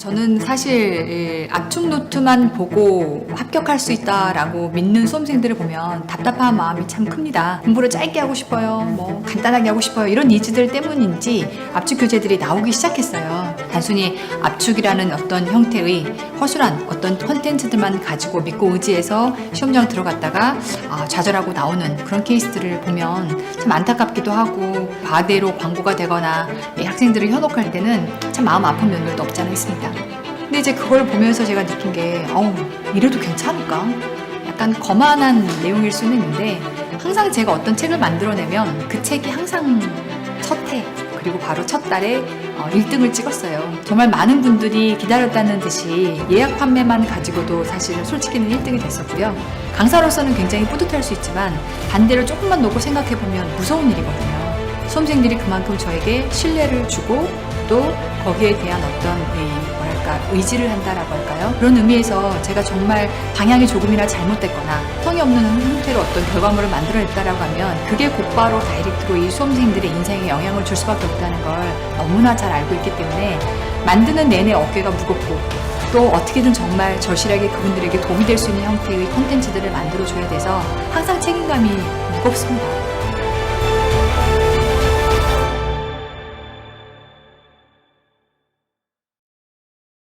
저는 사실 압축 노트만 보고 합격할 수 있다라고 믿는 수험생들을 보면 답답한 마음이 참 큽니다. 공부를 짧게 하고 싶어요, 뭐 간단하게 하고 싶어요, 이런 니즈들 때문인지 압축 교재들이 나오기 시작했어요. 단순히 압축이라는 어떤 형태의 허술한 어떤 콘텐츠들만 가지고 믿고 의지해서 시험장 들어갔다가 좌절하고 나오는 그런 케이스들을 보면 참 안타깝기도 하고, 과대로 광고가 되거나 학생들을 현혹할 때는 참 마음 아픈 면들도 없지 않아 있습니다. 근데 이제 그걸 보면서 제가 느낀 게 이래도 괜찮을까? 약간 거만한 내용일 수는 있는데, 항상 제가 어떤 책을 만들어내면 그 책이 항상 첫 해 그리고 바로 첫 달에 1등을 찍었어요. 정말 많은 분들이 기다렸다는 듯이 예약 판매만 가지고도 사실 솔직히는 1등이 됐었고요. 강사로서는 굉장히 뿌듯할 수 있지만 반대로 조금만 놓고 생각해보면 무서운 일이거든요. 수험생들이 그만큼 저에게 신뢰를 주고 또 거기에 대한 어떤 의지를 한다라고 할까요? 그런 의미에서 제가 정말 방향이 조금이나 잘못됐거나 성의 없는 형태로 어떤 결과물을 만들어냈다라고 하면 그게 곧바로 다이렉트로 이 수험생들의 인생에 영향을 줄 수밖에 없다는 걸 너무나 잘 알고 있기 때문에 만드는 내내 어깨가 무겁고, 또 어떻게든 정말 절실하게 그분들에게 도움이 될 수 있는 형태의 콘텐츠들을 만들어줘야 돼서 항상 책임감이 무겁습니다.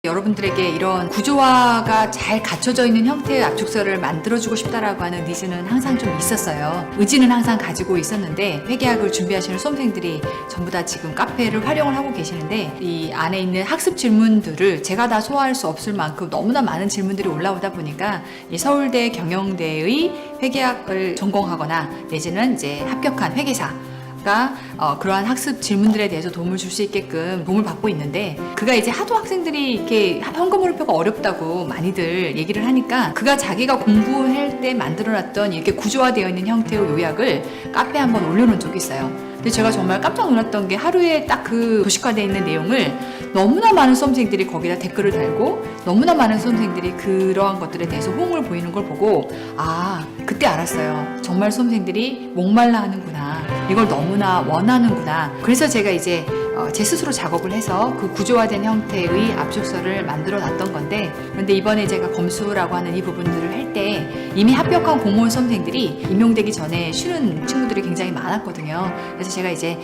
여러분들에게 이런 구조화가 잘 갖춰져 있는 형태의 압축서를 만들어주고 싶다라고 하는 니즈는 항상 좀 있었어요. 의지는 항상 가지고 있었는데, 회계학을 준비하시는 수험생들이 전부 다 지금 카페를 활용을 하고 계시는데, 이 안에 있는 학습 질문들을 제가 다 소화할 수 없을 만큼 너무나 많은 질문들이 올라오다 보니까 이 서울대 경영대의 회계학을 전공하거나 내지는 이제 합격한 회계사 그러한 학습 질문들에 대해서 도움을 줄 수 있게끔 도움을 받고 있는데, 그가 이제 하도 학생들이 이렇게 현금흐름표가 어렵다고 많이들 얘기를 하니까 그가 자기가 공부할 때 만들어놨던 이렇게 구조화되어 있는 형태의 요약을 카페에 한번 올려놓은 적이 있어요. 근데 제가 정말 깜짝 놀랐던 게, 하루에 딱 그 도식화되어 있는 내용을 너무나 많은 수험생들이 거기다 댓글을 달고 너무나 많은 수험생들이 그러한 것들에 대해서 호응을 보이는 걸 보고, 그때 알았어요. 정말 수험생들이 목말라 하는구나, 이걸 너무나 원하는구나. 그래서 제가 이제 제 스스로 작업을 해서 그 구조화된 형태의 압축서를 만들어 놨던 건데, 그런데 이번에 제가 검수라고 하는 이 부분들을 할 때 이미 합격한 공무원 수험생들이 임용되기 전에 쉬는 친구들이 굉장히 많았거든요. 그래서 제가 이제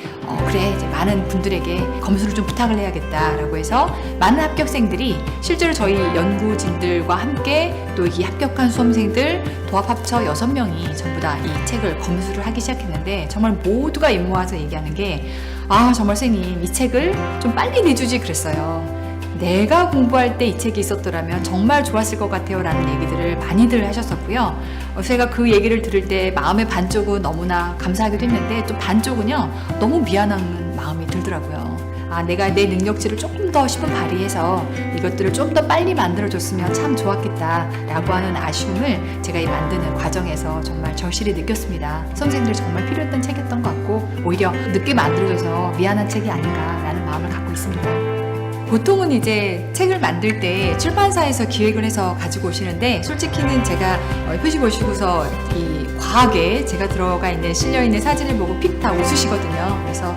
이제 많은 분들에게 검수를 좀 부탁을 해야겠다라고 해서 많은 합격생들이 실제로 저희 연구진들과 함께 또 이 합격한 수험생들 도합 합쳐 6명이 전부 다 이 책을 검수를 하기 시작했는데, 정말 모두가 입 모아서 얘기하는 게, 정말 선생님 이 책을 좀 빨리 내주지 그랬어요. 내가 공부할 때 이 책이 있었더라면 정말 좋았을 것 같아요 라는 얘기들을 많이들 하셨었고요. 제가 그 얘기를 들을 때 마음의 반쪽은 너무나 감사하기도 했는데, 또 반쪽은요 너무 미안한 마음이 들더라고요. 내가 내 능력치를 조금 더 10분 발휘해서 이것들을 좀 더 빨리 만들어줬으면 참 좋았겠다 라고 하는 아쉬움을 제가 이 만드는 과정에서 정말 절실히 느꼈습니다. 수험생들이 정말 필요했던 책이었던 것 같고, 오히려 늦게 만들어줘서 미안한 책이 아닌가라는 마음을 갖고 있습니다. 보통은 이제 책을 만들 때 출판사에서 기획을 해서 가지고 오시는데, 솔직히는 제가 표지 보시고서 이 과하게 제가 들어가 있는 실려 있는 사진을 보고 픽 다 웃으시거든요. 그래서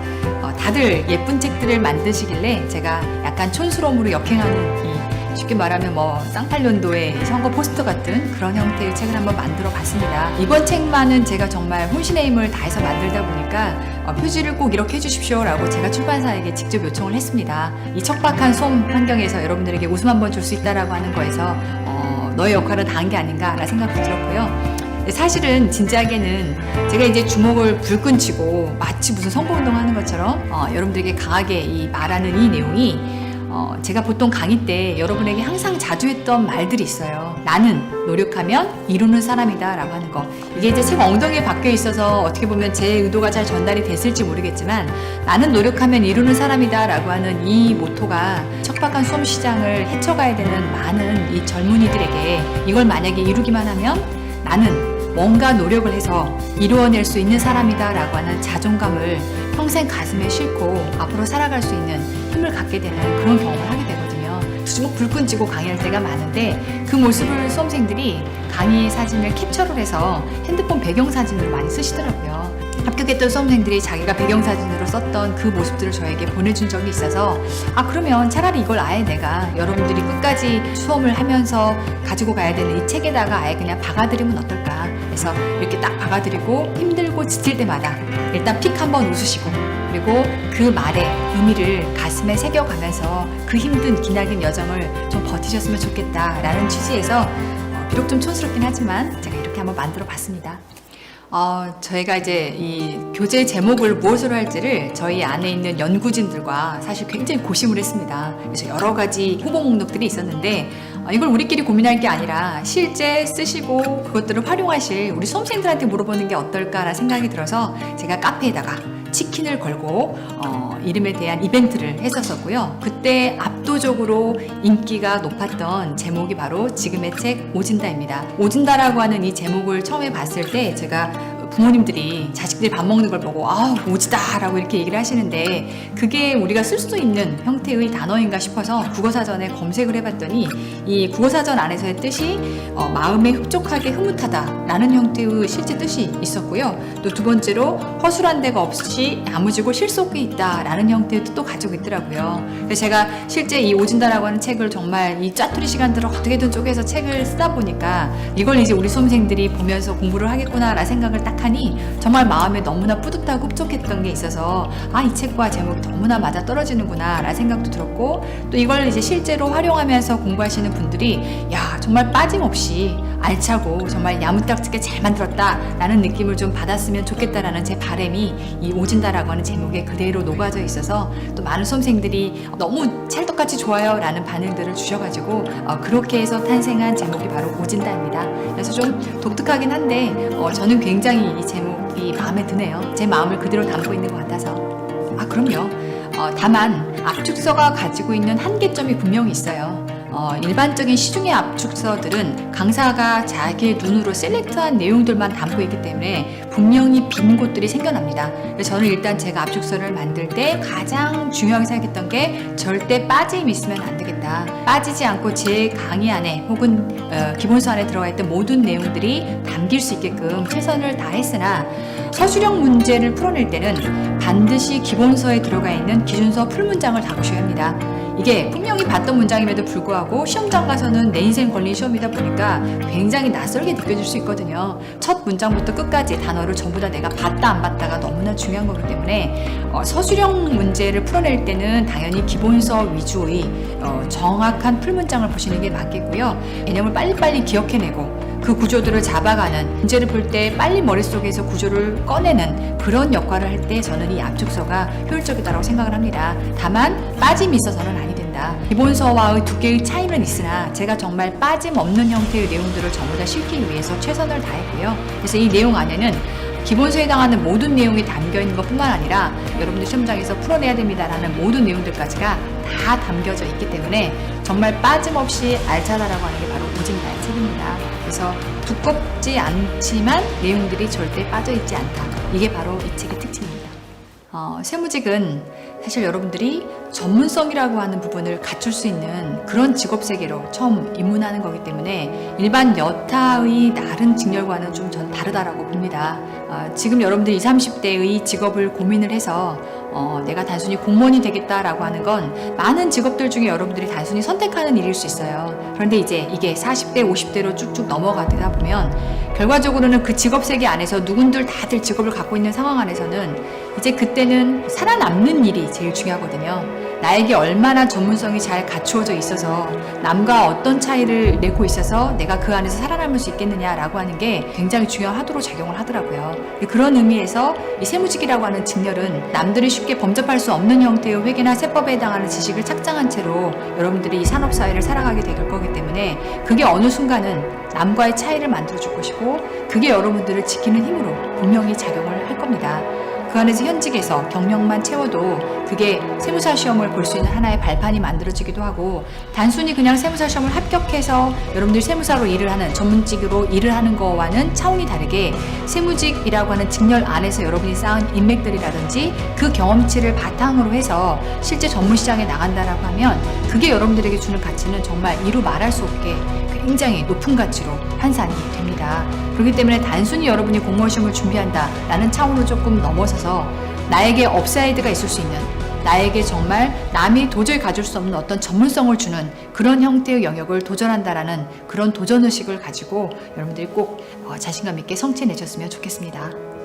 다들 예쁜 책들을 만드시길래 제가 약간 촌스러움으로 역행하는, 쉽게 말하면 쌍팔년도의 선거 포스터 같은 그런 형태의 책을 한번 만들어 봤습니다. 이번 책만은 제가 정말 혼신의 힘을 다해서 만들다 보니까 표지를 꼭 이렇게 해주십시오 라고 제가 출판사에게 직접 요청을 했습니다. 이 척박한 수험 환경에서 여러분들에게 웃음 한번 줄 수 있다라고 하는 거에서 너의 역할은 다한 게 아닌가 라는 생각도 들었고요. 사실은 진지하게는 제가 이제 주먹을 불끈 쥐고 마치 무슨 선거운동 하는 것처럼 여러분들에게 강하게 이 말하는 이 내용이, 제가 보통 강의 때 여러분에게 항상 자주 했던 말들이 있어요. 나는 노력하면 이루는 사람이다 라고 하는 거. 이게 이제 책 엉덩이에 박혀 있어서 어떻게 보면 제 의도가 잘 전달이 됐을지 모르겠지만, 나는 노력하면 이루는 사람이다 라고 하는 이 모토가 척박한 수험 시장을 헤쳐가야 되는 많은 이 젊은이들에게, 이걸 만약에 이루기만 하면 나는 뭔가 노력을 해서 이루어낼 수 있는 사람이다 라고 하는 자존감을 평생 가슴에 싣고 앞으로 살아갈 수 있는 힘을 갖게 되는 그런 경험을 하게 되거든요. 주먹 불끈 쥐고 강의할 때가 많은데, 그 모습을 수험생들이 강의 사진을 캡처를 해서 핸드폰 배경사진으로 많이 쓰시더라고요. 합격했던 수험생들이 자기가 배경사진으로 썼던 그 모습들을 저에게 보내준 적이 있어서 그러면 차라리 이걸 아예 내가 여러분들이 끝까지 수험을 하면서 가지고 가야 되는 이 책에다가 아예 그냥 박아드리면 어떨까. 그래서 이렇게 딱 박아드리고 힘들고 지칠 때마다 일단 픽 한번 웃으시고 그리고 그 말의 의미를 가슴에 새겨가면서 그 힘든 기나긴 여정을 좀 버티셨으면 좋겠다라는 취지에서 비록 좀 촌스럽긴 하지만 제가 이렇게 한번 만들어 봤습니다. 저희가 이제 이 교재 제목을 무엇으로 할지를 저희 안에 있는 연구진들과 사실 굉장히 고심을 했습니다. 그래서 여러 가지 후보 목록들이 있었는데 이걸 우리끼리 고민할 게 아니라 실제 쓰시고 그것들을 활용하실 우리 수험생들한테 물어보는 게 어떨까라는 생각이 들어서 제가 카페에다가 치킨을 걸고 이름에 대한 이벤트를 했었었고요. 그때 압도적으로 인기가 높았던 제목이 바로 지금의 책 오진다입니다. 오진다라고 하는 이 제목을 처음에 봤을 때 제가 부모님들이 자식들이 밥 먹는 걸 보고 오지다라고 이렇게 얘기를 하시는데 그게 우리가 쓸 수 있는 형태의 단어인가 싶어서 국어사전에 검색을 해봤더니 이 국어사전 안에서의 뜻이 마음에 흡족하게 흐뭇하다라는 형태의 실제 뜻이 있었고요. 또 두 번째로 허술한 데가 없이 야무지고 실속이 있다라는 형태의 뜻도 가지고 있더라고요. 그래서 제가 실제 이 오진다라고 하는 책을 정말 이 짜투리 시간들을 어떻게든 쪼개서 책을 쓰다 보니까 이걸 이제 우리 수험생들이 보면서 공부를 하겠구나라는 생각을 딱 하니 정말 마음에 너무나 뿌듯하고 흡족했던 게 있어서 이 책과 제목이 너무나 맞아 떨어지는구나 라는 생각도 들었고 또 이걸 이제 실제로 활용하면서 공부하시는 분들이 정말 빠짐없이 알차고 정말 야무딱지게 잘 만들었다 라는 느낌을 좀 받았으면 좋겠다라는 제 바람이 이 오진다라고 하는 제목에 그대로 녹아져 있어서 또 많은 수험생들이 너무 찰떡같이 좋아요 라는 반응들을 주셔가지고 그렇게 해서 탄생한 제목이 바로 오진다입니다. 그래서 좀 독특하긴 한데 저는 굉장히 이 제목이 마음에 드네요. 제 마음을 그대로 담고 있는 것 같아서. 그럼요. 다만 압축서가 가지고 있는 한계점이 분명히 있어요. 일반적인 시중의 압축서들은 강사가 자기의 눈으로 셀렉트한 내용들만 담고 있기 때문에 분명히 빈 곳들이 생겨납니다. 그래서 저는 일단 제가 압축서를 만들 때 가장 중요하게 생각했던 게 절대 빠짐이 있으면 안 되겠다. 빠지지 않고 제 강의 안에 혹은 기본서 안에 들어가 있던 모든 내용들이 담길 수 있게끔 최선을 다했으나 서술형 문제를 풀어낼 때는 반드시 기본서에 들어가 있는 기준서 풀문장을 다 보셔야 합니다. 이게 분명히 봤던 문장임에도 불구하고 시험장 가서는 내 인생 걸린 시험이다 보니까 굉장히 낯설게 느껴질 수 있거든요. 첫 문장부터 끝까지 단어를 전부 다 내가 봤다 안 봤다가 너무나 중요한 거기 때문에 서술형 문제를 풀어낼 때는 당연히 기본서 위주의 정확한 풀문장을 보시는 게 맞겠고요. 개념을 빨리빨리 기억해내고 그 구조들을 잡아가는 문제를 풀 때 빨리 머릿속에서 구조를 꺼내는 그런 역할을 할 때 저는 이 압축서가 효율적이다라고 생각을 합니다. 다만 빠짐이 있어서는 아니 된다. 기본서와의 두께의 차이는 있으나 제가 정말 빠짐없는 형태의 내용들을 전부 다 실기 위해서 최선을 다했고요. 그래서 이 내용 안에는 기본서에 해당하는 모든 내용이 담겨있는 것뿐만 아니라 여러분들 시험장에서 풀어내야 됩니다라는 모든 내용들까지가 다 담겨져 있기 때문에 정말 빠짐없이 알차다라고 하는 게 바로 오진다의 책입니다. 그래서 두껍지 않지만 내용들이 절대 빠져있지 않다. 이게 바로 이 책의 특징입니다. 세무직은 사실 여러분들이 전문성이라고 하는 부분을 갖출 수 있는 그런 직업 세계로 처음 입문하는 거기 때문에 일반 여타의 다른 직렬과는 좀 전 다르다라고 봅니다. 지금 여러분들 20, 30대의 직업을 고민을 해서 내가 단순히 공무원이 되겠다라고 하는 건 많은 직업들 중에 여러분들이 단순히 선택하는 일일 수 있어요. 그런데 이제 이게 40대, 50대로 쭉쭉 넘어가다 보면 결과적으로는 그 직업 세계 안에서 누군들 다들 직업을 갖고 있는 상황 안에서는 이제 그때는 살아남는 일이 제일 중요하거든요. 나에게 얼마나 전문성이 잘 갖추어져 있어서 남과 어떤 차이를 내고 있어서 내가 그 안에서 살아남을 수 있겠느냐라고 하는 게 굉장히 중요하도록 작용을 하더라고요. 그런 의미에서 이 세무직이라고 하는 직렬은 남들이 쉽게 범접할 수 없는 형태의 회계나 세법에 해당하는 지식을 착장한 채로 여러분들이 이 산업사회를 살아가게 될 거기 때문에 그게 어느 순간은 남과의 차이를 만들어줄 것이고 그게 여러분들을 지키는 힘으로 분명히 작용을 할 겁니다. 그 안에서 현직에서 경력만 채워도 그게 세무사 시험을 볼 수 있는 하나의 발판이 만들어지기도 하고 단순히 그냥 세무사 시험을 합격해서 여러분들 세무사로 일을 하는 전문직으로 일을 하는 거와는 차원이 다르게 세무직이라고 하는 직렬 안에서 여러분이 쌓은 인맥들이라든지 그 경험치를 바탕으로 해서 실제 전문 시장에 나간다라고 하면 그게 여러분들에게 주는 가치는 정말 이루 말할 수 없게 굉장히 높은 가치로 환산이 됩니다. 그렇기 때문에 단순히 여러분이 공무원 시험을 준비한다 라는 차원으로 조금 넘어서서 나에게 업사이드가 있을 수 있는, 나에게 정말 남이 도저히 가질 수 없는 어떤 전문성을 주는 그런 형태의 영역을 도전한다라는 그런 도전의식을 가지고 여러분들이 꼭 자신감 있게 성취해내셨으면 좋겠습니다.